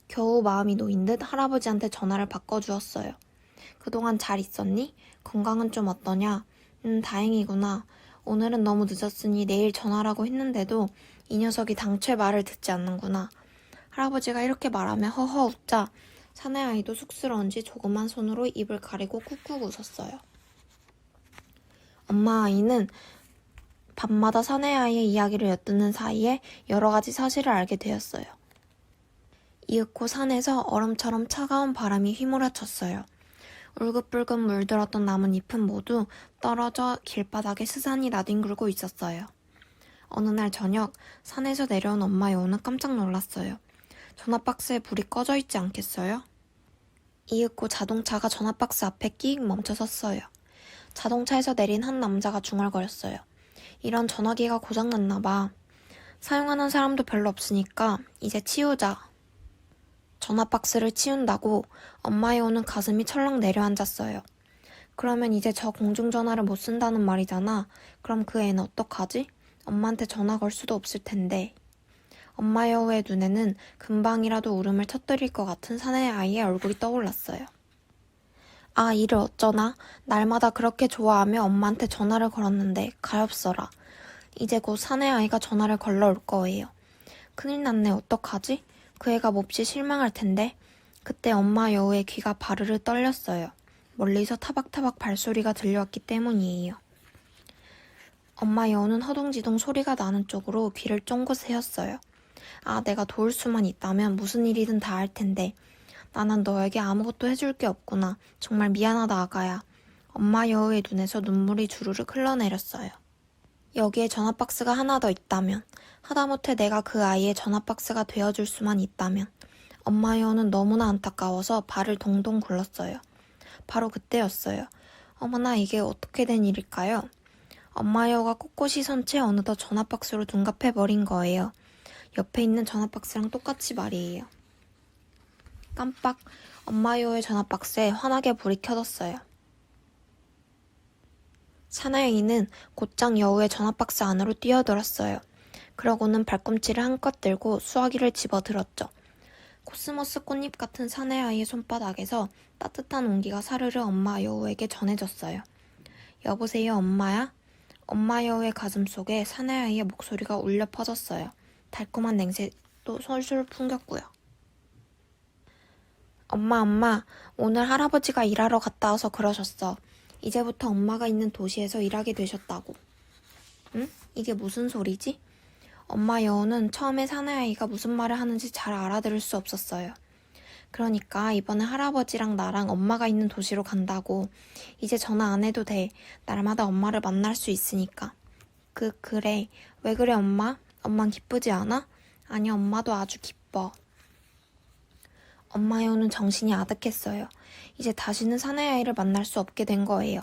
겨우 마음이 놓인 듯 할아버지한테 전화를 바꿔주었어요. 그동안 잘 있었니? 건강은 좀 어떠냐? 다행이구나. 오늘은 너무 늦었으니 내일 전화라고 했는데도 이 녀석이 당최 말을 듣지 않는구나. 할아버지가 이렇게 말하며 허허 웃자 사내아이도 쑥스러운지 조그만 손으로 입을 가리고 쿡쿡 웃었어요. 엄마 아이는 밤마다 사내아이의 이야기를 엿듣는 사이에 여러 가지 사실을 알게 되었어요. 이윽고 산에서 얼음처럼 차가운 바람이 휘몰아쳤어요. 울긋불긋 물들었던 나뭇잎은 모두 떨어져 길바닥에 스산이 나뒹굴고 있었어요. 어느 날 저녁 산에서 내려온 엄마 여우는 깜짝 놀랐어요. 전화박스에 불이 꺼져 있지 않겠어요? 이윽고 자동차가 전화박스 앞에 끽 멈춰섰어요. 자동차에서 내린 한 남자가 중얼거렸어요. 이런 전화기가 고장났나 봐. 사용하는 사람도 별로 없으니까 이제 치우자. 전화박스를 치운다고 엄마 여우는 가슴이 철렁 내려앉았어요. 그러면 이제 저 공중전화를 못 쓴다는 말이잖아. 그럼 그 애는 어떡하지? 엄마한테 전화 걸 수도 없을 텐데. 엄마 여우의 눈에는 금방이라도 울음을 터뜨릴 것 같은 사내 아이의 얼굴이 떠올랐어요. 아, 이를 어쩌나? 날마다 그렇게 좋아하며 엄마한테 전화를 걸었는데 가엾어라. 이제 곧 사내 아이가 전화를 걸러 올 거예요. 큰일 났네. 어떡하지? 그 애가 몹시 실망할 텐데. 그때 엄마 여우의 귀가 바르르 떨렸어요. 멀리서 타박타박 발소리가 들려왔기 때문이에요. 엄마 여우는 허둥지둥 소리가 나는 쪽으로 귀를 쫑긋 세웠어요. 아, 내가 도울 수만 있다면 무슨 일이든 다 할 텐데. 나는 너에게 아무것도 해줄 게 없구나. 정말 미안하다, 아가야. 엄마 여우의 눈에서 눈물이 주르륵 흘러내렸어요. 여기에 전화박스가 하나 더 있다면, 하다못해 내가 그 아이의 전화박스가 되어줄 수만 있다면. 엄마 여우는 너무나 안타까워서 발을 동동 굴렀어요. 바로 그때였어요. 어머나, 이게 어떻게 된 일일까요? 엄마 여우가 꼿꼿이 선 채 어느덧 전화박스로 둔갑해버린 거예요. 옆에 있는 전화박스랑 똑같이 말이에요. 깜빡, 엄마 여우의 전화박스에 환하게 불이 켜졌어요. 사나이는 곧장 여우의 전화박스 안으로 뛰어들었어요. 그러고는 발꿈치를 한껏 들고 수화기를 집어들었죠. 코스모스 꽃잎 같은 사내아이의 손바닥에서 따뜻한 온기가 사르르 엄마 여우에게 전해졌어요. 여보세요, 엄마야? 엄마 여우의 가슴 속에 사내아이의 목소리가 울려 퍼졌어요. 달콤한 냉새도 솔솔 풍겼고요. 엄마, 오늘 할아버지가 일하러 갔다 와서 그러셨어. 이제부터 엄마가 있는 도시에서 일하게 되셨다고. 응? 이게 무슨 소리지? 엄마 여우는 처음에 사내아이가 무슨 말을 하는지 잘 알아들을 수 없었어요. 그러니까 이번에 할아버지랑 나랑 엄마가 있는 도시로 간다고. 이제 전화 안 해도 돼. 날마다 엄마를 만날 수 있으니까. 그래. 왜 그래, 엄마? 엄만 기쁘지 않아? 아니, 엄마도 아주 기뻐. 엄마 여우는 정신이 아득했어요. 이제 다시는 사내아이를 만날 수 없게 된 거예요.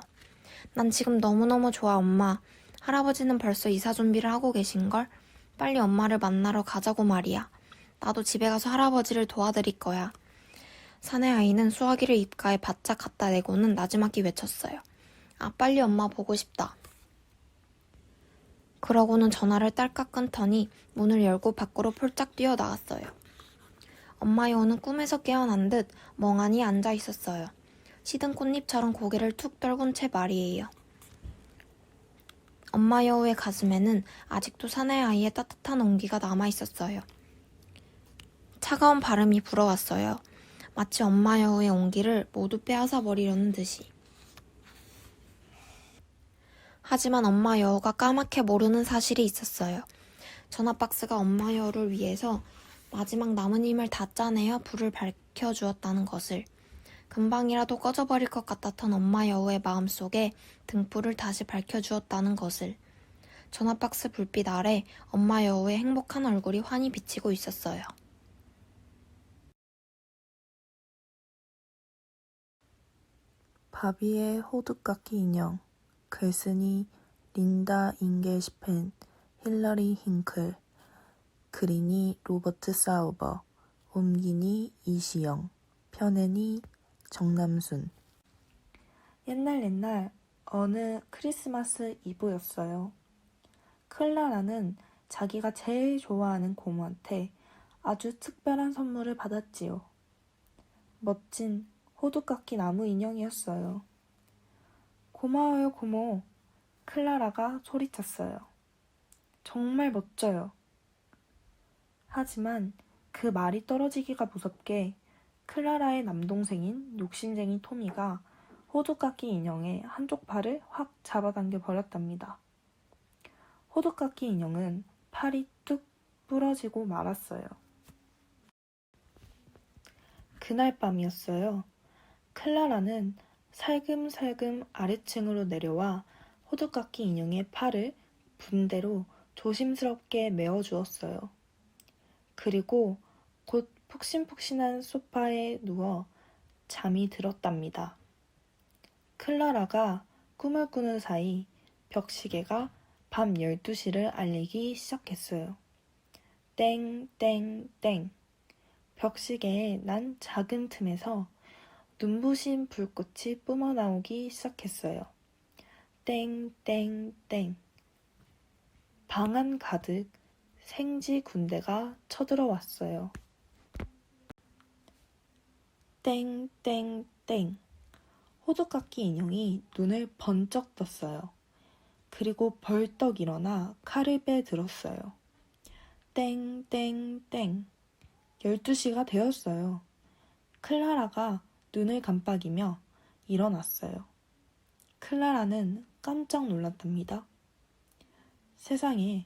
난 지금 너무너무 좋아, 엄마. 할아버지는 벌써 이사 준비를 하고 계신걸? 빨리 엄마를 만나러 가자고 말이야. 나도 집에 가서 할아버지를 도와드릴 거야. 사내아이는 수화기를 입가에 바짝 갖다 대고는 나지막히 외쳤어요. 아, 빨리 엄마 보고 싶다. 그러고는 전화를 딸깍 끊더니 문을 열고 밖으로 폴짝 뛰어나갔어요. 엄마 여우는 꿈에서 깨어난 듯 멍하니 앉아 있었어요. 시든 꽃잎처럼 고개를 툭 떨군 채 말이에요. 엄마 여우의 가슴에는 아직도 사내아이의 따뜻한 온기가 남아있었어요. 차가운 바람이 불어왔어요. 마치 엄마 여우의 온기를 모두 빼앗아 버리려는 듯이. 하지만 엄마 여우가 까맣게 모르는 사실이 있었어요. 전화박스가 엄마 여우를 위해서 마지막 남은 힘을 다 짜내어 불을 밝혀주었다는 것을. 금방이라도 꺼져버릴 것 같았던 엄마 여우의 마음속에 등불을 다시 밝혀주었다는 것을. 전화박스 불빛 아래 엄마 여우의 행복한 얼굴이 환히 비치고 있었어요. 바비의 호두깎이 인형. 글쓴이 린다 잉겔스펜, 힐러리 힝클, 그린이 로버트 사우버, 옮기니 이시영, 편애니 정남순. 옛날 어느 크리스마스 이브였어요. 클라라는 자기가 제일 좋아하는 고모한테 아주 특별한 선물을 받았지요. 멋진 호두깎이 나무 인형이었어요. 고마워요, 고모. 클라라가 소리쳤어요. 정말 멋져요. 하지만 그 말이 떨어지기가 무섭게 클라라의 남동생인 욕심쟁이 토미가 호두깎이 인형의 한쪽 팔을 확 잡아당겨 버렸답니다. 호두깎이 인형은 팔이 뚝 부러지고 말았어요. 그날 밤이었어요. 클라라는 살금살금 아래층으로 내려와 호두깎이 인형의 팔을 붕대로 조심스럽게 메어주었어요. 그리고 곧 푹신푹신한 소파에 누워 잠이 들었답니다. 클라라가 꿈을 꾸는 사이 벽시계가 밤 12시를 알리기 시작했어요. 땡땡땡. 벽시계에 난 작은 틈에서 눈부신 불꽃이 뿜어나오기 시작했어요. 땡땡땡. 방 안 가득 생쥐 군대가 쳐들어왔어요. 땡땡땡. 호두깎이 인형이 눈을 번쩍 떴어요. 그리고 벌떡 일어나 칼을 빼들었어요. 땡땡땡. 12시가 되었어요. 클라라가 눈을 깜빡이며 일어났어요. 클라라는 깜짝 놀랐답니다. 세상에,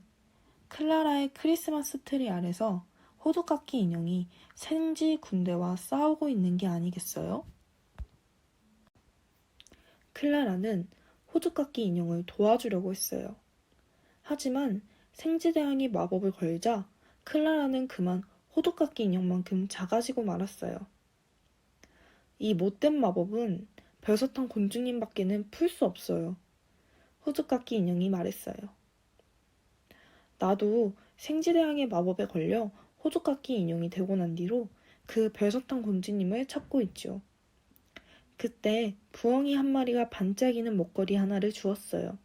클라라의 크리스마스 트리 아래서 호두깎이 인형이 생쥐 군대와 싸우고 있는 게 아니겠어요? 클라라는 호두깎이 인형을 도와주려고 했어요. 하지만 생쥐대왕이 마법을 걸자 클라라는 그만 호두깎이 인형만큼 작아지고 말았어요. 이 못된 마법은 별사탕 공주님밖에는 풀 수 없어요. 호두깎이 인형이 말했어요. 나도 생쥐대왕의 마법에 걸려 호두깎이 인형이 되고 난 뒤로 그 별사탕 공주님을 찾고 있죠. 그때 부엉이 한 마리가 반짝이는 목걸이 하나를 주었어요.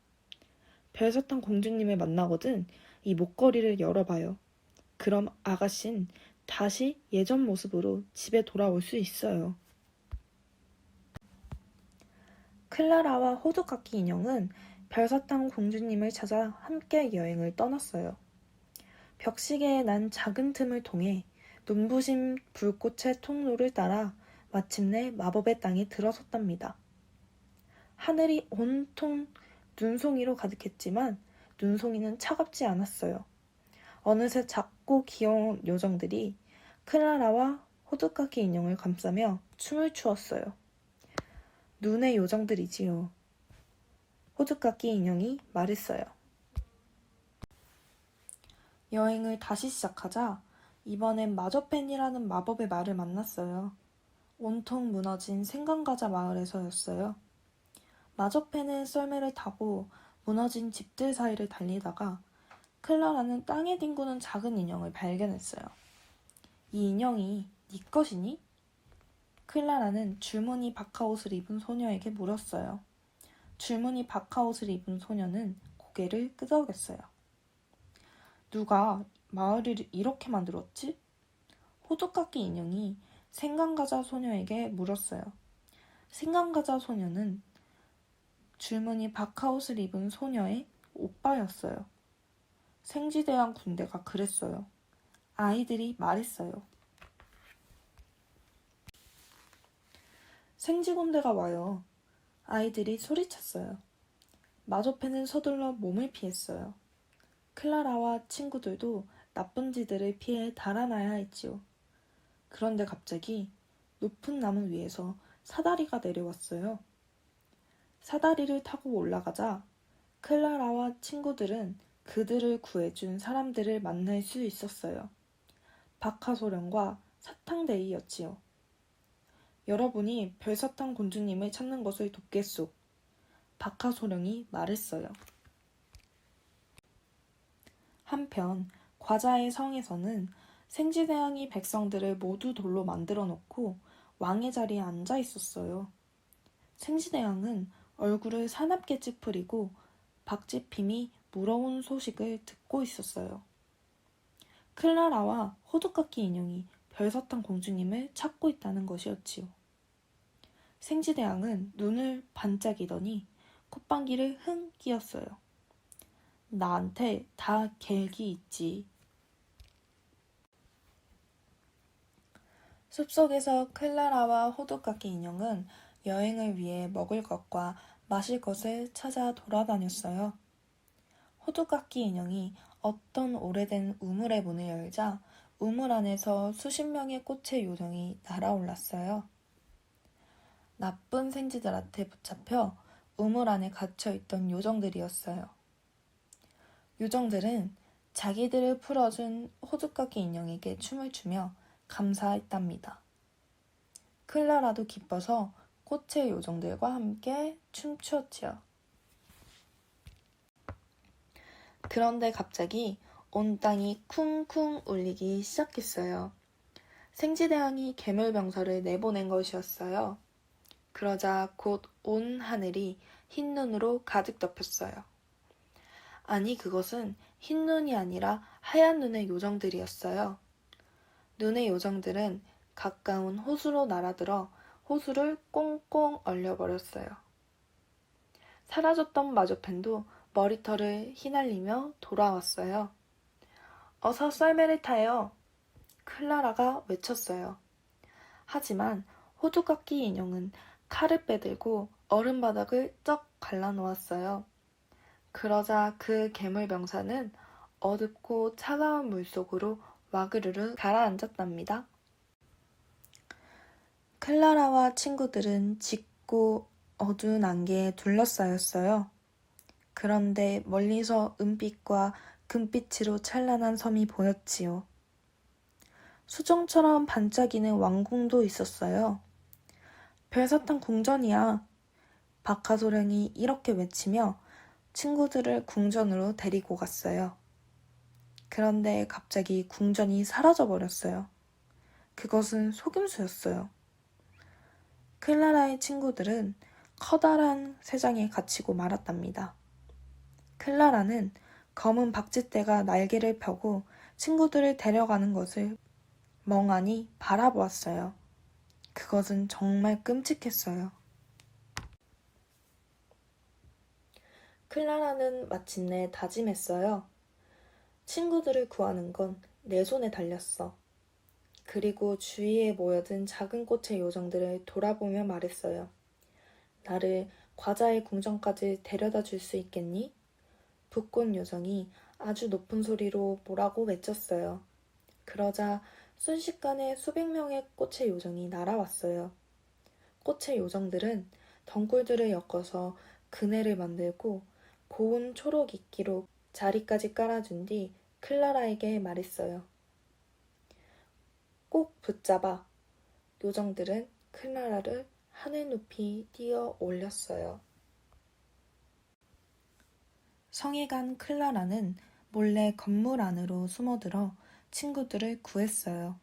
별사탕 공주님을 만나거든 이 목걸이를 열어봐요. 그럼 아가씨는 다시 예전 모습으로 집에 돌아올 수 있어요. 클라라와 호두깎이 인형은 별사탕 공주님을 찾아 함께 여행을 떠났어요. 벽시계에 난 작은 틈을 통해 눈부신 불꽃의 통로를 따라 마침내 마법의 땅에 들어섰답니다. 하늘이 온통 눈송이로 가득했지만 눈송이는 차갑지 않았어요. 어느새 작고 귀여운 요정들이 클라라와 호두깎이 인형을 감싸며 춤을 추었어요. 눈의 요정들이지요. 호두깎이 인형이 말했어요. 여행을 다시 시작하자 이번엔 마저펜이라는 마법의 말을 만났어요. 온통 무너진 생강과자 마을에서였어요. 마저펜은 썰매를 타고 무너진 집들 사이를 달리다가 클라라는 땅에 뒹구는 작은 인형을 발견했어요. 이 인형이 네 것이니? 클라라는 줄무늬 바카옷을 입은 소녀에게 물었어요. 줄무늬 바카옷을 입은 소녀는 고개를 끄덕였어요. 누가 마을을 이렇게 만들었지? 호두깎이 인형이 생강과자 소녀에게 물었어요. 생강과자 소녀는 줄무늬 바카옷을 입은 소녀의 오빠였어요. 생쥐대왕 군대가 그랬어요. 아이들이 말했어요. 생쥐군대가 와요. 아이들이 소리쳤어요. 마저펜은 서둘러 몸을 피했어요. 클라라와 친구들도 나쁜 지들을 피해 달아나야 했지요. 그런데 갑자기 높은 나무 위에서 사다리가 내려왔어요. 사다리를 타고 올라가자 클라라와 친구들은 그들을 구해준 사람들을 만날 수 있었어요. 박하소령과 사탕데이였지요. 여러분이 별사탕 공주님을 찾는 것을 돕겠소. 박하소령이 말했어요. 한편 과자의 성에서는 생지대왕이 백성들을 모두 돌로 만들어 놓고 왕의 자리에 앉아 있었어요. 생지대왕은 얼굴을 사납게 찌푸리고 박지핌이 물어온 소식을 듣고 있었어요. 클라라와 호두깎이 인형이 별사탕 공주님을 찾고 있다는 것이었지요. 생지대왕은 눈을 반짝이더니 콧방귀를 흥 뀌었어요. 나한테 다 계획이 있지. 숲속에서 클라라와 호두깎이 인형은 여행을 위해 먹을 것과 마실 것을 찾아 돌아다녔어요. 호두깎이 인형이 어떤 오래된 우물의 문을 열자 우물 안에서 수십 명의 꽃의 요정이 날아올랐어요. 나쁜 생쥐들한테 붙잡혀 우물 안에 갇혀있던 요정들이었어요. 요정들은 자기들을 풀어준 호두깎이 인형에게 춤을 추며 감사했답니다. 클라라도 기뻐서 꽃의 요정들과 함께 춤추었지요. 그런데 갑자기 온 땅이 쿵쿵 울리기 시작했어요. 생지대왕이 괴물병사를 내보낸 것이었어요. 그러자 곧 온 하늘이 흰 눈으로 가득 덮였어요. 아니, 그것은 흰 눈이 아니라 하얀 눈의 요정들이었어요. 눈의 요정들은 가까운 호수로 날아들어 호수를 꽁꽁 얼려버렸어요. 사라졌던 마조펜도 머리털을 휘날리며 돌아왔어요. 어서 썰매를 타요. 클라라가 외쳤어요. 하지만 호두깎이 인형은 칼을 빼들고 얼음바닥을 쩍 갈라놓았어요. 그러자 그 괴물병사는 어둡고 차가운 물속으로 와그르르 가라앉았답니다. 클라라와 친구들은 짙고 어두운 안개에 둘러싸였어요. 그런데 멀리서 은빛과 금빛으로 찬란한 섬이 보였지요. 수정처럼 반짝이는 왕궁도 있었어요. 별사탕 궁전이야. 박하소령이 이렇게 외치며 친구들을 궁전으로 데리고 갔어요. 그런데 갑자기 궁전이 사라져버렸어요. 그것은 속임수였어요. 클라라의 친구들은 커다란 새장에 갇히고 말았답니다. 클라라는 검은 박쥐떼가 날개를 펴고 친구들을 데려가는 것을 멍하니 바라보았어요. 그것은 정말 끔찍했어요. 클라라는 마침내 다짐했어요. 친구들을 구하는 건 내 손에 달렸어. 그리고 주위에 모여든 작은 꽃의 요정들을 돌아보며 말했어요. 나를 과자의 궁전까지 데려다 줄 수 있겠니? 붓꽃 요정이 아주 높은 소리로 뭐라고 외쳤어요. 그러자 순식간에 수백 명의 꽃의 요정이 날아왔어요. 꽃의 요정들은 덩굴들을 엮어서 그네를 만들고 고운 초록 이끼로 자리까지 깔아준 뒤 클라라에게 말했어요. 꼭 붙잡아. 요정들은 클라라를 하늘 높이 뛰어 올렸어요. 성에 간 클라라는 몰래 건물 안으로 숨어들어 친구들을 구했어요.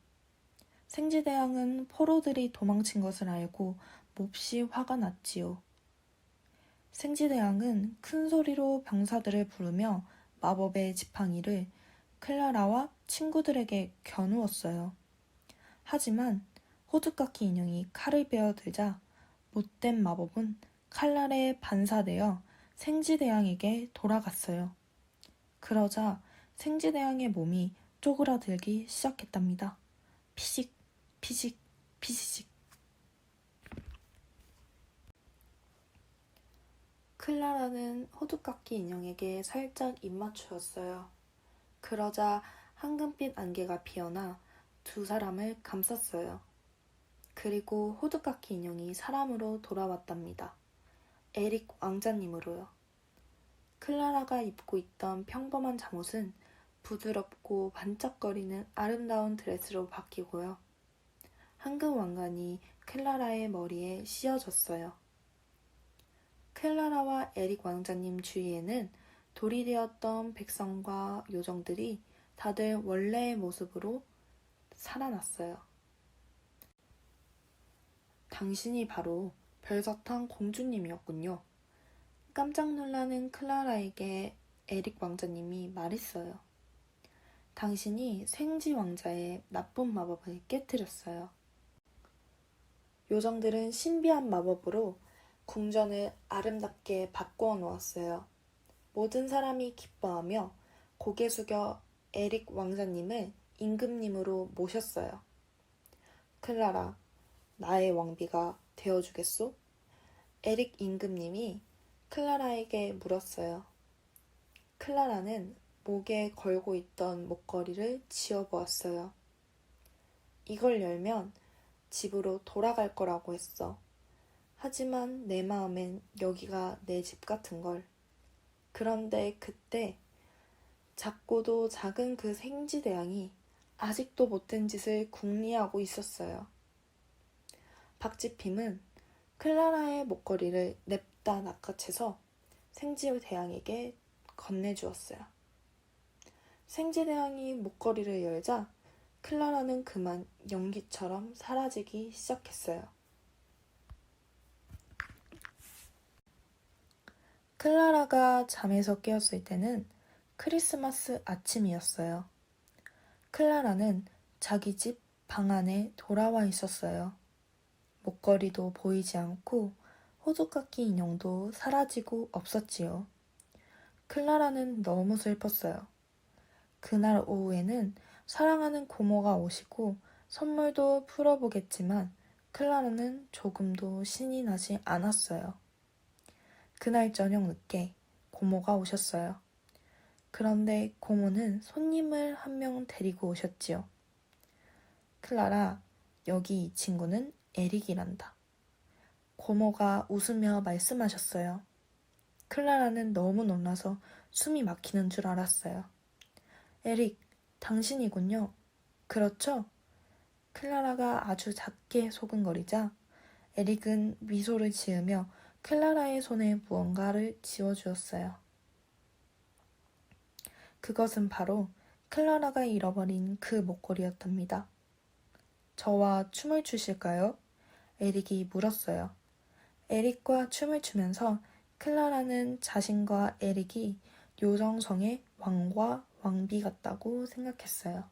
생지대왕은 포로들이 도망친 것을 알고 몹시 화가 났지요. 생지대왕은 큰 소리로 병사들을 부르며 마법의 지팡이를 클라라와 친구들에게 겨누었어요. 하지만 호두깎이 인형이 칼을 베어들자 못된 마법은 칼날에 반사되어 생지대왕에게 돌아갔어요. 그러자 생지대왕의 몸이 쪼그라들기 시작했답니다. 피식, 피식, 피식. 클라라는 호두깎이 인형에게 살짝 입맞추었어요. 그러자 황금빛 안개가 피어나 두 사람을 감쌌어요. 그리고 호두깎이 인형이 사람으로 돌아왔답니다. 에릭 왕자님으로요. 클라라가 입고 있던 평범한 잠옷은 부드럽고 반짝거리는 아름다운 드레스로 바뀌고요. 황금 왕관이 클라라의 머리에 씌워졌어요. 클라라와 에릭 왕자님 주위에는 돌이 되었던 백성과 요정들이 다들 원래의 모습으로 살아났어요. 당신이 바로 별사탕 공주님이었군요. 깜짝 놀라는 클라라에게 에릭 왕자님이 말했어요. 당신이 생지 왕자의 나쁜 마법을 깨뜨렸어요. 요정들은 신비한 마법으로 궁전을 아름답게 바꾸어 놓았어요. 모든 사람이 기뻐하며 고개 숙여 에릭 왕자님을 임금님으로 모셨어요. 클라라, 나의 왕비가 되어주겠소? 에릭 임금님이 클라라에게 물었어요. 클라라는 목에 걸고 있던 목걸이를 지어보았어요. 이걸 열면 집으로 돌아갈 거라고 했어. 하지만 내 마음엔 여기가 내 집 같은 걸. 그런데 그때 작고도 작은 그 생지대왕이 아직도 못된 짓을 궁리하고 있었어요. 박지핌은 클라라의 목걸이를 냅다 낚아채서 생지대왕에게 건네주었어요. 생지대왕이 목걸이를 열자 클라라는 그만 연기처럼 사라지기 시작했어요. 클라라가 잠에서 깨었을 때는 크리스마스 아침이었어요. 클라라는 자기 집 방 안에 돌아와 있었어요. 목걸이도 보이지 않고 호두깎이 인형도 사라지고 없었지요. 클라라는 너무 슬펐어요. 그날 오후에는 사랑하는 고모가 오시고 선물도 풀어보겠지만 클라라는 조금도 신이 나지 않았어요. 그날 저녁 늦게 고모가 오셨어요. 그런데 고모는 손님을 한 명 데리고 오셨지요. 클라라, 여기 이 친구는 에릭이란다. 고모가 웃으며 말씀하셨어요. 클라라는 너무 놀라서 숨이 막히는 줄 알았어요. 에릭, 당신이군요. 그렇죠? 클라라가 아주 작게 소근거리자 에릭은 미소를 지으며 클라라의 손에 무언가를 지워주었어요. 그것은 바로 클라라가 잃어버린 그 목걸이였답니다. 저와 춤을 추실까요? 에릭이 물었어요. 에릭과 춤을 추면서 클라라는 자신과 에릭이 요정성의 왕과 왕비 같다고 생각했어요.